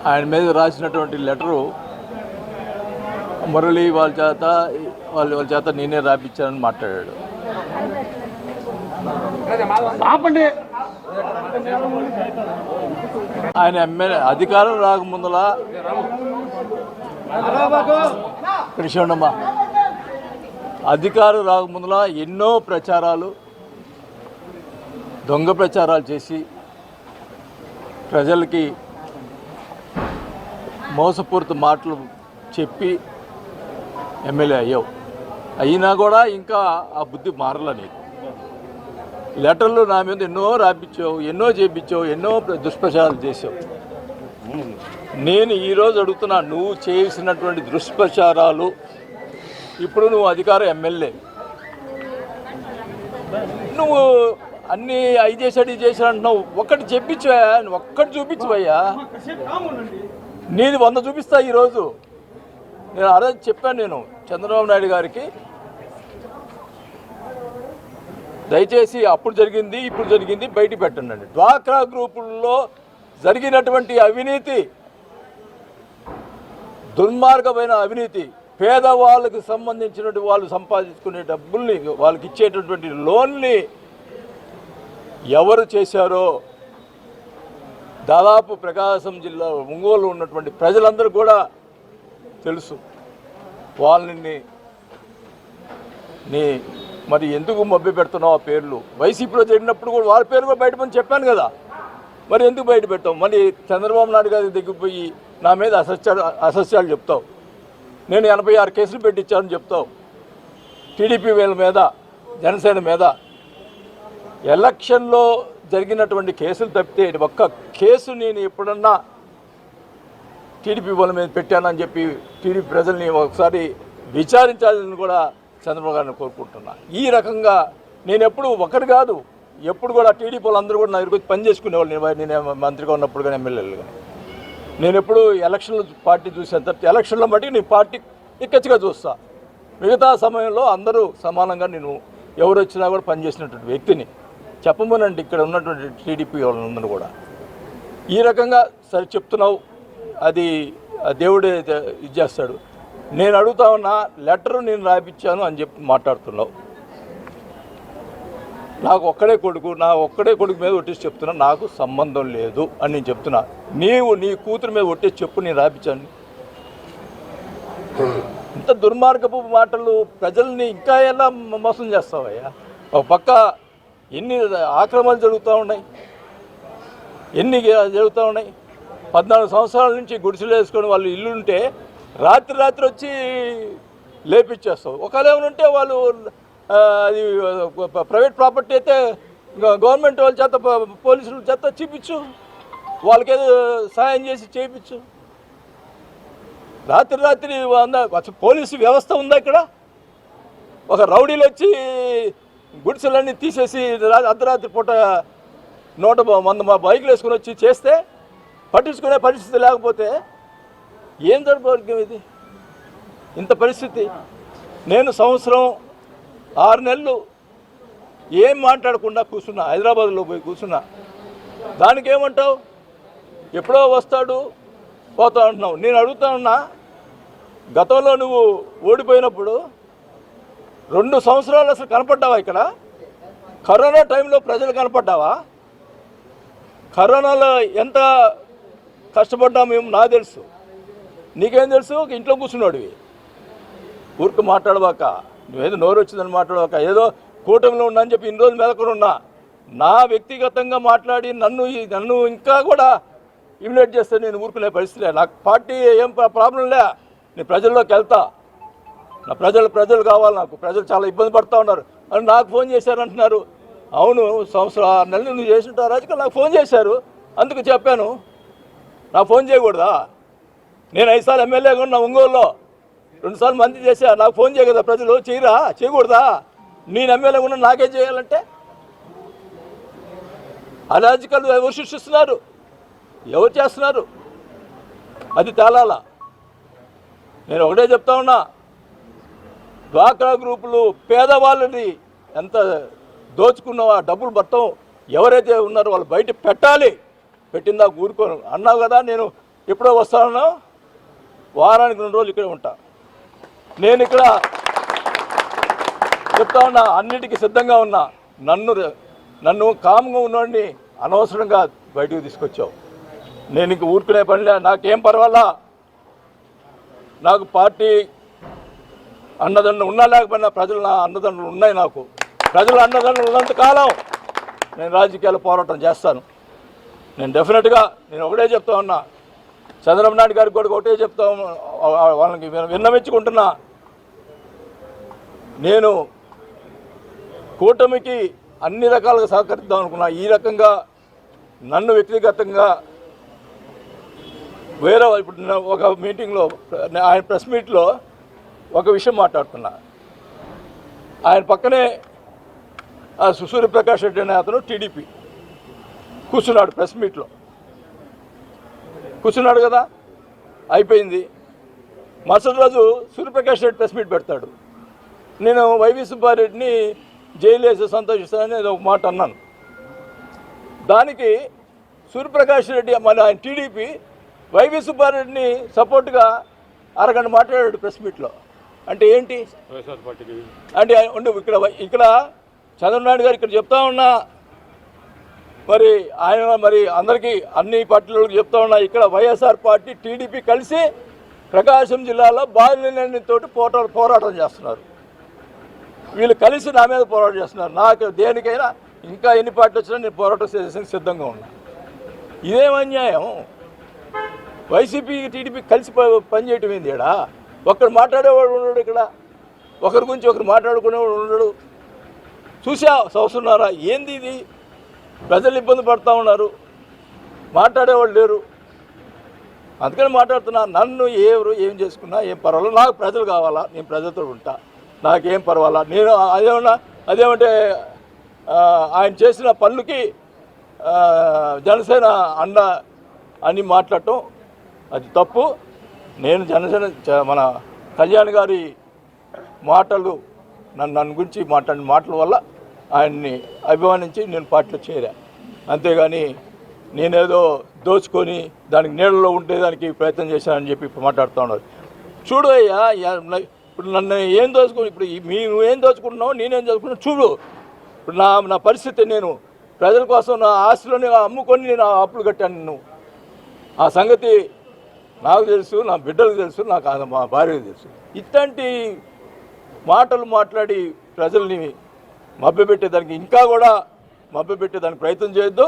ఆయన మీద రాసినటువంటి లెటరు మురళి వాళ్ళ చేత నేనే రాపించానని మాట్లాడాడు. ఆయన ఎమ్మెల్యే అధికారం రాకముందలా కృష్ణమ్మా అధికారం రాకముందలా ఎన్నో ప్రచారాలు, దొంగ ప్రచారాలు చేసి ప్రజలకి మోసపూరిత మాటలు చెప్పి ఎమ్మెల్యే అయ్యావు. అయినా కూడా ఇంకా ఆ బుద్ధి మారలే నీకు. లెటర్లు నా మీద ఎన్నో రాపించావు, ఎన్నో చేయించావు, ఎన్నో దుష్ప్రచారాలు చేసావు. నేను ఈరోజు అడుగుతున్నా, నువ్వు చేసినటువంటి దుష్ప్రచారాలు, ఇప్పుడు నువ్వు అధికార ఎమ్మెల్యే, నువ్వు అన్నీ అవి చేశాడు ఇది చేశాడు అంటున్నావు. ఒక్కటి చెప్పించవా, ఒక్కటి చూపించవయ్యా. నీది 100 చూపిస్తా. ఈరోజు నేను ఆ రోజు చెప్పాను, నేను చంద్రబాబు నాయుడు గారికి దయచేసి అప్పుడు జరిగింది ఇప్పుడు జరిగింది బయట పెట్టండి. డ్వాక్రా గ్రూపుల్లో జరిగినటువంటి అవినీతి, దుర్మార్గమైన అవినీతి, పేదవాళ్ళకి సంబంధించినటువంటి వాళ్ళు సంపాదించుకునే డబ్బుల్ని, వాళ్ళకి ఇచ్చేటటువంటి లోన్ని ఎవరు చేశారో దాదాపు ప్రకాశం జిల్లా ఒంగోలు ఉన్నటువంటి ప్రజలందరూ కూడా తెలుసు. వాళ్ళని మరి ఎందుకు మభ్య పెడుతున్నావు? ఆ పేర్లు వైసీపీలో జరిగినప్పుడు కూడా వాళ్ళ పేరు కూడా బయటపని చెప్పాను కదా, మరి ఎందుకు బయట పెట్టావు? మళ్ళీ చంద్రబాబు నాయుడు గారి దగ్గరికి పోయి నా మీద అసత్యాలు చెప్తావు. నేను 86 కేసులు పెట్టించానని చెప్తావు. టీడీపీ వీళ్ళ మీద, జనసేన మీద. ఎలక్షన్లో జరిగినటువంటి కేసులు తప్పితే ఒక్క కేసు నేను ఎప్పుడన్నా టీడీపీ వాళ్ళ మీద పెట్టానని చెప్పి టీడీపీ ప్రజల్ని ఒకసారి విచారించాలని కూడా చంద్రబాబు గారిని కోరుకుంటున్నా. ఈ రకంగా నేను ఎప్పుడు ఒకటి కాదు, ఎప్పుడు కూడా టీడీపీ వాళ్ళందరూ కూడా నా దగ్గరికి పని చేసుకునేవాళ్ళు. నేను మంత్రిగా ఉన్నప్పుడు కానీ ఎమ్మెల్యేలు కానీ నేను ఎప్పుడు ఎలక్షన్లో పార్టీ చూసాను తప్పితే ఎలక్షన్లో మటుకు నేను పార్టీ ఎక్కచ్చిగా చూస్తా. మిగతా సమయంలో అందరూ సమానంగా నేను ఎవరు వచ్చినా కూడా పనిచేసినటువంటి వ్యక్తిని చెప్పమనండి. ఇక్కడ ఉన్నటువంటి టీడీపీ వాళ్ళందరూ కూడా ఈ రకంగా సరే చెప్తున్నావు, అది దేవుడే ఇది చేస్తాడు. నేను అడుగుతా ఉన్నా, లెటరు నేను రాయించాను అని చెప్పి మాట్లాడుతున్నావు. నాకు ఒక్కడే కొడుకు మీద ఒట్టేసి చెప్తున్నా, నాకు సంబంధం లేదు అని నేను చెప్తున్నా. నీవు నీ కూతురు మీద ఒట్టేసి చెప్పు, నేను రాయించాను. ఇంత దుర్మార్గపు మాటలు ప్రజల్ని ఇంకా ఎలా మోసం చేస్తావయ్యా? ఒక పక్క ఎన్ని ఆక్రమణలు జరుగుతూ ఉన్నాయి, ఎన్ని జరుగుతూ ఉన్నాయి. 14 సంవత్సరాల నుంచి గుడిసెలు వేసుకొని వాళ్ళు ఇల్లు ఉంటే రాత్రి వచ్చి లేపించేస్తావు. ఒకవేళ ఏమైనా ఉంటే వాళ్ళు అది ప్రైవేట్ ప్రాపర్టీ అయితే గవర్నమెంట్ వాళ్ళ చేత, పోలీసుల చేత చూపించు, వాళ్ళకేదో సాయం చేసి చేయించు. రాత్రి పోలీసు వ్యవస్థ ఉందా ఇక్కడ? ఒక రౌడీలు వచ్చి గుడిసెలన్నీ తీసేసి అర్ధరాత్రి పూట 100 బైకులు వేసుకొని వచ్చి చేస్తే పట్టించుకునే పరిస్థితి లేకపోతే ఏం దౌర్భాగ్యం ఇది? ఇంత పరిస్థితి. నేను సంవత్సరం 6 నెలలు ఏం మాట్లాడకుండా కూర్చున్నా, హైదరాబాద్లో పోయి కూర్చున్నా. దానికి ఏమంటావు? ఎప్పుడో వస్తాడు పోతా అంటున్నావు. నేను అడుగుతా ఉన్నా, గతంలో నువ్వు ఓడిపోయినప్పుడు 2 సంవత్సరాలు అసలు కనపడ్డావా ఇక్కడ? కరోనా టైంలో ప్రజలు కనపడ్డావా? కరోనాలో ఎంత కష్టపడ్డాము మేము, నాకు తెలుసు. నీకేం తెలుసు? ఇంట్లో కూర్చున్నాడువి. ఊరికి మాట్లాడవాక, నువ్వేదో నోరు వచ్చిందని మాట్లాడవాక, ఏదో కూటమిలో ఉన్నా అని చెప్పి ఇన్ని రోజులు మెదకొని ఉన్నా. నా వ్యక్తిగతంగా మాట్లాడి నన్ను ఇంకా కూడా ఇమినేట్ చేస్తే నేను ఊరుకునే పరిస్థితి. నాకు పార్టీ ఏం ప్రాబ్లం లే, నేను ప్రజల్లోకి వెళ్తా. నా ప్రజలు కావాలి నాకు. ప్రజలు చాలా ఇబ్బంది పడుతూ ఉన్నారు అని నాకు ఫోన్ చేశారంటున్నారు. అవును, సంవత్సరం 6 నెలలు నువ్వు చేసిన రాజకీయాలు నాకు ఫోన్ చేశారు, అందుకు చెప్పాను. నాకు ఫోన్ చేయకూడదా? నేను 5 సార్లు ఎమ్మెల్యేగా ఉన్నా ఒంగోలులో, 2 సార్లు మంత్రి చేశా. నాకు ఫోన్ చేయ కదా ప్రజలు? చేయకూడదా? నేను ఎమ్మెల్యేగా ఉన్నా నాకేం చేయాలంటే? అరాజకాలు ఎవరు సృష్టిస్తున్నారు, ఎవరు చేస్తున్నారు, అది తేలాల. నేను ఒకటే చెప్తా ఉన్నా, డ్వాక్రా గ్రూపులు పేదవాళ్ళని ఎంత దోచుకున్నావో డబ్బులు మొత్తం ఎవరైతే ఉన్నారో వాళ్ళు బయట పెట్టాలి. పెట్టిందా ఊరుకోను అన్నావు కదా. నేను ఎప్పుడో వస్తానో వారానికి 2 రోజులు ఇక్కడే ఉంటా. నేను ఇక్కడ చెప్తా ఉన్నా, అన్నిటికీ సిద్ధంగా ఉన్నా. నన్ను కామ్గా ఉన్నవాడిని అనవసరంగా బయటకు తీసుకొచ్చావు. నేను ఇంక ఊరుకునే పనిలే, నాకేం పర్వాలా. నాకు పార్టీ అన్నదండలు ఉన్నా లేకపోయినా ప్రజలు నా అన్నదండలు ఉన్నాయి. నాకు ప్రజల అన్నదండలు ఉన్నంతకాలం నేను రాజకీయాలు పోరాటం చేస్తాను. నేను డెఫినెట్గా నేను ఒకటే చెప్తా ఉన్నా, చంద్రబాబు నాయుడు గారికి కూడా ఒకటే చెప్తా, వాళ్ళకి విన్నవించుకుంటున్నా. నేను కూటమికి అన్ని రకాలుగా సహకరిద్దాం అనుకున్నా. ఈ రకంగా నన్ను వ్యక్తిగతంగా వేరే ఇప్పుడు ఒక మీటింగ్లో ఆయన ప్రెస్ మీట్లో ఒక విషయం మాట్లాడుతున్నా. ఆయన పక్కనే సూర్యప్రకాష్ రెడ్డి అనే అతను టీడీపీ కూర్చున్నాడు, ప్రెస్ మీట్లో కూర్చున్నాడు కదా. అయిపోయింది. మరుసటి రోజు సూర్యప్రకాష్ రెడ్డి ప్రెస్ మీట్ పెడతాడు. నేను వైవి సుబ్బారెడ్డిని జైలు వేసి సంతోషిస్తానని ఒక మాట అన్నాను. దానికి సూర్యప్రకాష్ రెడ్డి మన ఆయన టీడీపీ వైవి సుబ్బారెడ్డిని సపోర్ట్గా అరగంట మాట్లాడాడు ప్రెస్ మీట్లో. అంటే ఏంటి అంటే ఇక్కడ చంద్రబాబు నాయుడు గారు ఇక్కడ చెప్తా ఉన్నా, మరి అందరికీ అన్ని పార్టీలకు చెప్తా ఉన్నా, ఇక్కడ వైఎస్ఆర్ పార్టీ టీడీపీ కలిసి ప్రకాశం జిల్లాలో బాలినేనితో పోరాటం చేస్తున్నారు. వీళ్ళు కలిసి నా మీద పోరాటం చేస్తున్నారు. నాకు దేనికైనా ఇంకా ఎన్ని పార్టీలు వచ్చినా నేను పోరాటం చేసేందుకు సిద్ధంగా ఉన్నా. ఇదేం అన్యాయం? వైసీపీ టీడీపీ కలిసి పనిచేయటం ఏంది? ఇక్కడ ఒకరు మాట్లాడేవాడు ఉన్నాడు, ఇక్కడ ఒకరి గురించి ఒకరు మాట్లాడుకునేవాడు ఉన్నాడు. చూసా సంవత్సరంన్నారా ఏంది ఇది? ప్రజలు ఇబ్బంది పడుతూ ఉన్నారు, మాట్లాడేవాళ్ళు లేరు. అందుకని మాట్లాడుతున్నా. నన్ను ఎవరు ఏం చేసుకున్నా ఏం పర్వాలేదు, నాకు ప్రజలు కావాలా, నేను ప్రజలతో ఉంటా, నాకేం పర్వాలా. నేను అదేమంటే ఆయన చేసిన పనులకి జనసేన అండ అని మాట్లాడటం అది తప్పు. నేను జనసేన మన కళ్యాణ్ గారి మాటలు నన్ను గురించి మాట్లాడిన మాటల వల్ల ఆయన్ని అభిమానించి నేను పార్టీలో చేరా. అంతేగాని నేనేదో దోచుకొని దానికి నీళ్ళలో ఉండేదానికి ప్రయత్నం చేశానని చెప్పి ఇప్పుడు మాట్లాడుతూ ఉన్నారు. చూడు అయ్యా, ఇప్పుడు నన్ను ఏం దోచుకుని, ఇప్పుడు నువ్వేం దోచుకుంటున్నావు, నేనేం దోచుకున్నావు చూడు. ఇప్పుడు నా పరిస్థితి, నేను ప్రజల కోసం నా ఆస్తులని అమ్ముకొని నేను అప్పులు కట్టాను. ఆ సంగతి నాకు తెలుసు, నా బిడ్డలకు తెలుసు, నాకు మా భార్యకు తెలుసు. ఇట్లాంటి మాటలు మాట్లాడి ప్రజల్ని మభ్యపెట్టేదానికి ఇంకా కూడా మభ్యపెట్టేదానికి ప్రయత్నం చేయొద్దు.